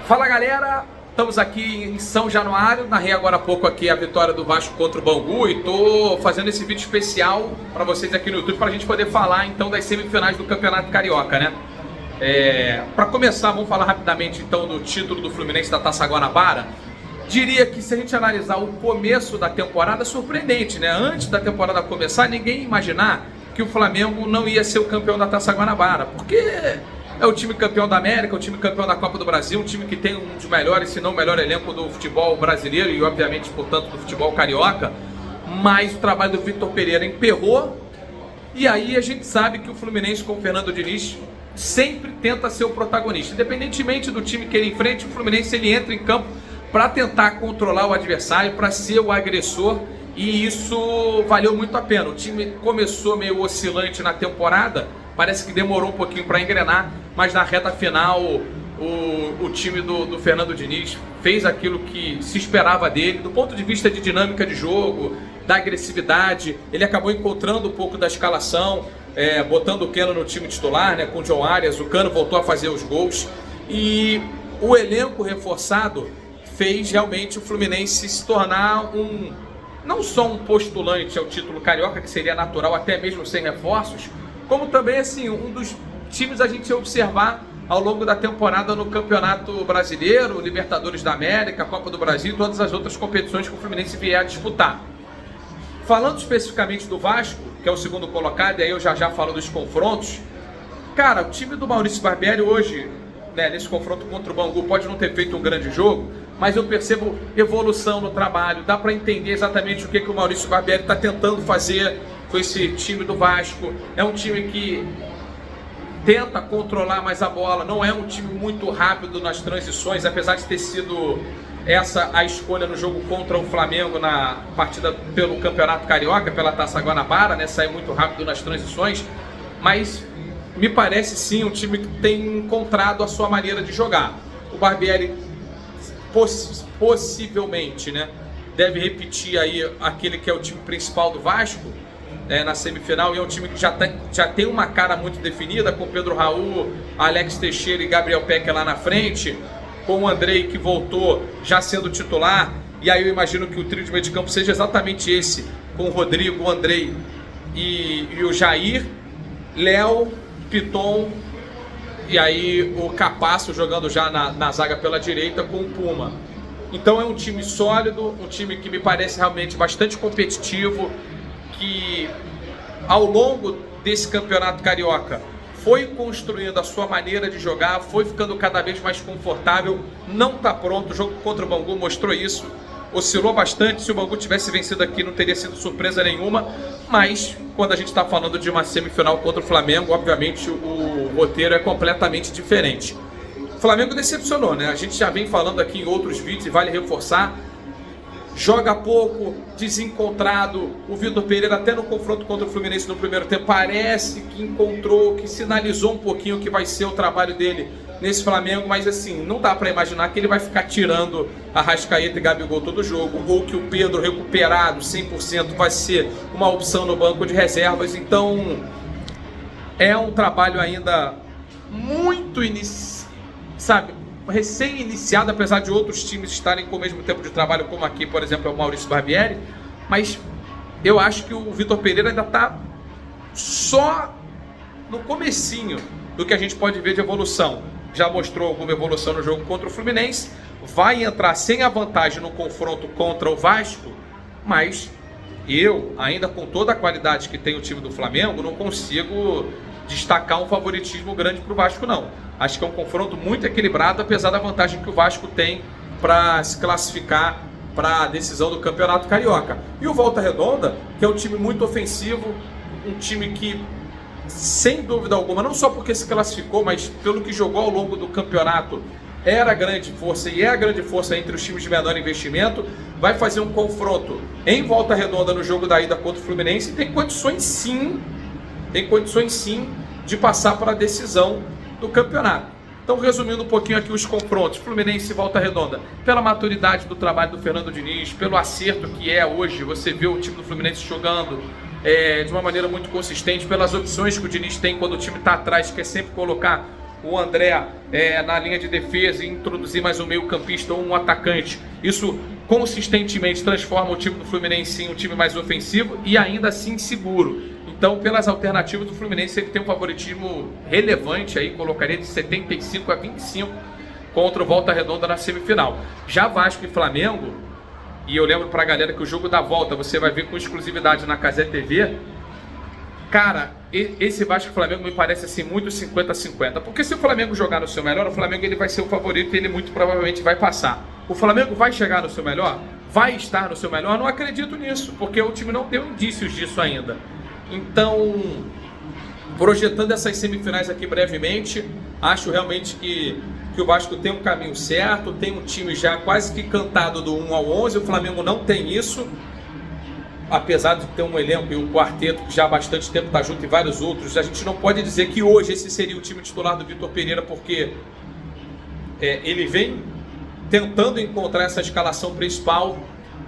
Fala galera, estamos aqui em São Januário, narrei agora há pouco aqui a vitória do Vasco contra o Bangu e tô fazendo esse vídeo especial para vocês aqui no YouTube para a gente poder falar então das semifinais do Campeonato Carioca, né? Para começar, vamos falar rapidamente então do título do Fluminense da Taça Guanabara. Diria que se a gente analisar o começo da temporada, surpreendente, né? Antes da temporada começar, ninguém ia imaginar que o Flamengo não ia ser o campeão da Taça Guanabara, porque é o time campeão da América, o time campeão da Copa do Brasil, um time que tem um dos melhores, se não o melhor elenco do futebol brasileiro e obviamente, portanto, do futebol carioca. Mas o trabalho do Vitor Pereira emperrou e aí a gente sabe que o Fluminense com o Fernando Diniz sempre tenta ser o protagonista. Independentemente do time que ele enfrente, o Fluminense ele entra em campo para tentar controlar o adversário, para ser o agressor, e isso valeu muito a pena. O time começou meio oscilante na temporada, parece que demorou um pouquinho para engrenar, mas na reta final o time do Fernando Diniz fez aquilo que se esperava dele, do ponto de vista de dinâmica de jogo, da agressividade. Ele acabou encontrando um pouco da escalação, botando o Keno no time titular, né, com o John Arias. O Cano voltou a fazer os gols e o elenco reforçado fez realmente o Fluminense se tornar não só um postulante ao título carioca, que seria natural até mesmo sem reforços, como também assim, um dos times a gente observar ao longo da temporada no Campeonato Brasileiro, Libertadores da América, Copa do Brasil e todas as outras competições que o Fluminense vier a disputar. Falando especificamente do Vasco, que é o segundo colocado, e aí eu já falo dos confrontos, cara, o time do Maurício Barbieri hoje, né, nesse confronto contra o Bangu, pode não ter feito um grande jogo, mas eu percebo evolução no trabalho, dá para entender exatamente o que o Maurício Barbieri está tentando fazer com esse time do Vasco. É um time que tenta controlar mais a bola, não é um time muito rápido nas transições, apesar de ter sido essa a escolha no jogo contra o Flamengo na partida pelo Campeonato Carioca, pela Taça Guanabara, né, sair muito rápido nas transições, mas me parece sim um time que tem encontrado a sua maneira de jogar. O Barbieri possivelmente, né, deve repetir aí aquele que é o time principal do Vasco na semifinal, e é um time que já tem uma cara muito definida, com Pedro Raul, Alex Teixeira e Gabriel Peck lá na frente, com o Andrei que voltou já sendo titular, e aí eu imagino que o trio de meio de campo seja exatamente esse, com o Rodrigo, o Andrei e o Jair, Léo, Piton, e aí o Capasso jogando já na zaga pela direita com o Puma. Então é um time sólido, um time que me parece realmente bastante competitivo, que ao longo desse campeonato carioca foi construindo a sua maneira de jogar, foi ficando cada vez mais confortável, não está pronto. O jogo contra o Bangu mostrou isso, oscilou bastante. Se o Bangu tivesse vencido aqui não teria sido surpresa nenhuma, mas quando a gente está falando de uma semifinal contra o Flamengo, obviamente o roteiro é completamente diferente. O Flamengo decepcionou, né? A gente já vem falando aqui em outros vídeos e vale reforçar. Joga pouco, desencontrado. O Vitor Pereira até no confronto contra o Fluminense no primeiro tempo parece que encontrou, que sinalizou um pouquinho que vai ser o trabalho dele nesse Flamengo, mas assim, não dá para imaginar que ele vai ficar tirando Arrascaeta e Gabigol todo jogo, ou que o Pedro recuperado 100% vai ser uma opção no banco de reservas. Então é um trabalho ainda muito recém-iniciado, apesar de outros times estarem com o mesmo tempo de trabalho, como aqui, por exemplo, é o Maurício Barbieri, mas eu acho que o Vitor Pereira ainda está só no comecinho do que a gente pode ver de evolução. Já mostrou alguma evolução no jogo contra o Fluminense, vai entrar sem a vantagem no confronto contra o Vasco, mas eu, ainda com toda a qualidade que tem o time do Flamengo, não consigo destacar um favoritismo grande para o Vasco, não. Acho que é um confronto muito equilibrado, apesar da vantagem que o Vasco tem para se classificar para a decisão do Campeonato Carioca. E o Volta Redonda, que é um time muito ofensivo, um time que, sem dúvida alguma, não só porque se classificou, mas pelo que jogou ao longo do campeonato, era a grande força e é a grande força entre os times de menor investimento, vai fazer um confronto em Volta Redonda no jogo da ida contra o Fluminense e tem condições sim de passar para a decisão do campeonato. Então, resumindo um pouquinho aqui os confrontos, Fluminense e Volta Redonda, pela maturidade do trabalho do Fernando Diniz, pelo acerto que é hoje, você vê o time do Fluminense jogando de uma maneira muito consistente, pelas opções que o Diniz tem quando o time está atrás, que é sempre colocar o André na linha de defesa e introduzir mais um meio-campista ou um atacante, isso consistentemente transforma o time do Fluminense em um time mais ofensivo e ainda assim seguro. Então, pelas alternativas do Fluminense, ele tem um favoritismo relevante aí, colocaria de 75 a 25 contra o Volta Redonda na semifinal. Já Vasco e Flamengo, e eu lembro pra galera que o jogo da volta você vai ver com exclusividade na Cazé TV. Cara, esse Vasco e Flamengo me parece assim muito 50-50. Porque se o Flamengo jogar no seu melhor, o Flamengo ele vai ser o favorito e ele muito provavelmente vai passar. O Flamengo vai chegar no seu melhor? Vai estar no seu melhor? Não acredito nisso, porque o time não deu indícios disso ainda. Então, projetando essas semifinais aqui brevemente, acho realmente que o Vasco tem um caminho certo, tem um time já quase que cantado do 1 ao 11, o Flamengo não tem isso, apesar de ter um elenco e um quarteto que já há bastante tempo está junto e vários outros. A gente não pode dizer que hoje esse seria o time titular do Vitor Pereira, porque ele vem tentando encontrar essa escalação principal.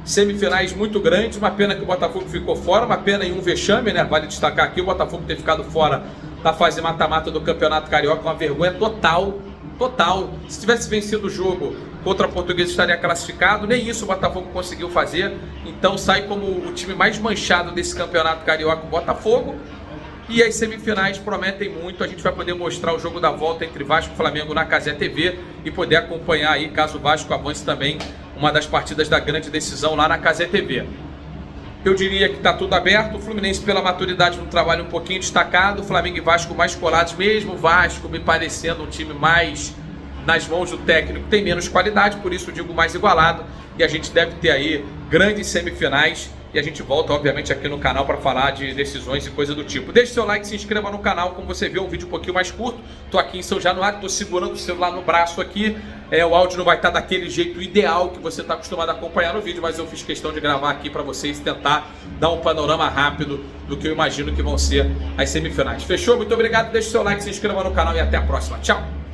Semifinais muito grandes, uma pena que o Botafogo ficou fora, uma pena e um vexame, né? Vale destacar aqui o Botafogo ter ficado fora da fase mata-mata do Campeonato Carioca, uma vergonha total. Se tivesse vencido o jogo contra a Portuguesa estaria classificado, nem isso o Botafogo conseguiu fazer, então sai como o time mais manchado desse Campeonato Carioca, o Botafogo. E as semifinais prometem muito, a gente vai poder mostrar o jogo da volta entre Vasco e Flamengo na Cazé TV e poder acompanhar aí, caso o Vasco avance também, uma das partidas da grande decisão lá na Cazé TV. Eu diria que está tudo aberto, o Fluminense pela maturidade no trabalho um pouquinho destacado, Flamengo e Vasco mais colados, mesmo o Vasco me parecendo um time mais nas mãos do técnico, tem menos qualidade, por isso eu digo mais igualado, e a gente deve ter aí grandes semifinais. E a gente volta, obviamente, aqui no canal para falar de decisões e coisa do tipo. Deixe seu like, se inscreva no canal. Como você vê, um vídeo um pouquinho mais curto. Tô aqui em São Januário, tô segurando o celular no braço aqui. O áudio não vai estar daquele jeito ideal que você está acostumado a acompanhar no vídeo, mas eu fiz questão de gravar aqui para vocês tentar dar um panorama rápido do que eu imagino que vão ser as semifinais. Fechou? Muito obrigado, deixe seu like, se inscreva no canal e até a próxima. Tchau!